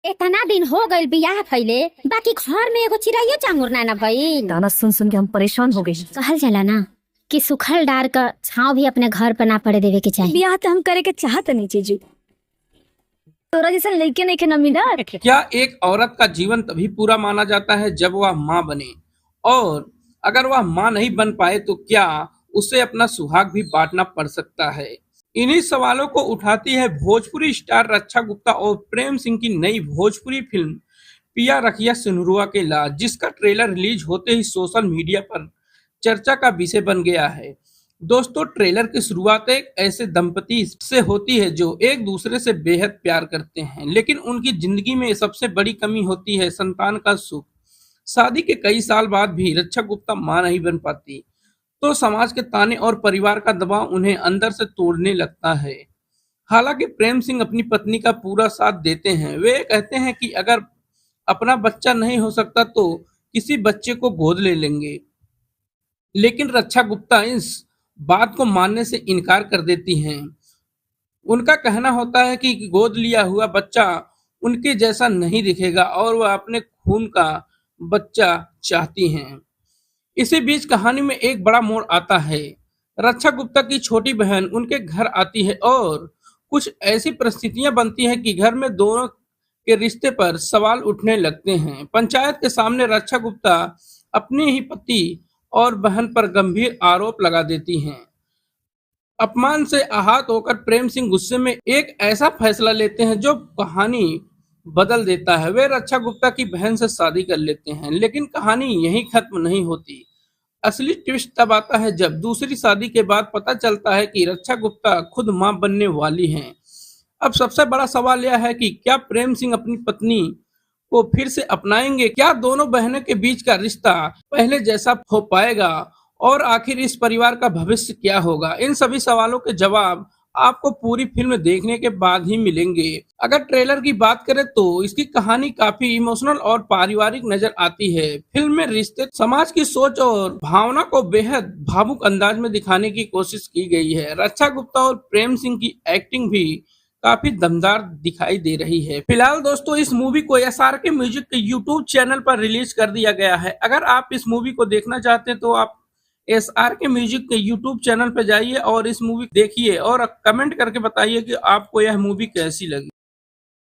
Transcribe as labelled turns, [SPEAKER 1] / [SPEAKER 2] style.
[SPEAKER 1] इतना दिन हो गइल बियाह भइले, बाकी घर में एगो चिड़ैया चांगुर ना भइल।
[SPEAKER 2] गाना सुन सुन के हम परेशान हो गए।
[SPEAKER 1] कहल जाला ना कि सुखल डार का छांव भी अपने घर पर ना पड़े देवे के चाहिए।
[SPEAKER 2] बियाह तो हम करे के चाहत नहीं जीजू, तोरा जैसा लड़के नहीं के न मिला।
[SPEAKER 3] क्या एक औरत का जीवन तभी पूरा माना जाता है जब वह माँ बने, और अगर वह माँ नहीं बन पाए तो क्या उसे अपना सुहाग भी बांटना पड़ सकता है? इन्हीं सवालों को उठाती है भोजपुरी स्टार रक्षा गुप्ता और प्रेम सिंह की नई भोजपुरी फिल्म पिया रखिया सिनुरुआ के लाज, जिसका ट्रेलर रिलीज होते ही सोशल मीडिया पर चर्चा का विषय बन गया है। दोस्तों, ट्रेलर की शुरुआत एक ऐसे दंपति से होती है जो एक दूसरे से बेहद प्यार करते हैं, लेकिन उनकी जिंदगी में सबसे बड़ी कमी होती है संतान का सुख। शादी के कई साल बाद भी रक्षा गुप्ता मां नहीं बन पाती तो समाज के ताने और परिवार का दबाव उन्हें अंदर से तोड़ने लगता है। हालांकि प्रेम सिंह अपनी पत्नी का पूरा साथ देते हैं। वे कहते हैं कि अगर अपना बच्चा नहीं हो सकता तो किसी बच्चे को गोद ले लेंगे, लेकिन रक्षा गुप्ता इस बात को मानने से इनकार कर देती हैं। उनका कहना होता है कि गोद लिया हुआ बच्चा उनके जैसा नहीं दिखेगा और वह अपने खून का बच्चा चाहती हैं। इसी बीच कहानी में एक बड़ा मोड़ आता है। रक्षा गुप्ता की छोटी बहन उनके घर आती है और कुछ ऐसी परिस्थितियां बनती हैं कि घर में दोनों के रिश्ते पर सवाल उठने लगते हैं। पंचायत के सामने रक्षा गुप्ता अपने ही पति और बहन पर गंभीर आरोप लगा देती हैं। अपमान से आहत होकर प्रेम सिंह गुस्से में एक ऐसा फैसला लेते हैं जो कहानी बदल देता है। वे रक्षा गुप्ता की बहन से शादी कर लेते हैं, लेकिन कहानी यहीं खत्म नहीं होती। असली ट्विस्ट तब आता है जब दूसरी शादी के बाद पता चलता है कि रक्षा गुप्ता खुद मां बनने वाली हैं। अब सबसे बड़ा सवाल यह है कि क्या प्रेम सिंह अपनी पत्नी को फिर से अपनाएंगे? क्या दोनों बहनों के बीच का रिश्ता पहले जैसा हो पाएगा? और आखिर इस परिवार का भविष्य क्या होगा? इन सभी सवालों के जवाब आपको पूरी फिल्म देखने के बाद ही मिलेंगे। अगर ट्रेलर की बात करें तो इसकी कहानी काफी इमोशनल और पारिवारिक नजर आती है। फिल्म में रिश्ते, समाज की सोच और भावना को बेहद भावुक अंदाज में दिखाने की कोशिश की गई है। रक्षा गुप्ता और प्रेम सिंह की एक्टिंग भी काफी दमदार दिखाई दे रही है। फिलहाल दोस्तों, इस मूवी को SRK म्यूजिक के यूट्यूब चैनल पर रिलीज कर दिया गया है। अगर आप इस मूवी को देखना चाहते हैं तो आप SRK म्यूजिक के यूट्यूब चैनल पर जाइए और इस मूवी देखिए और कमेंट करके बताइए कि आपको यह मूवी कैसी लगी।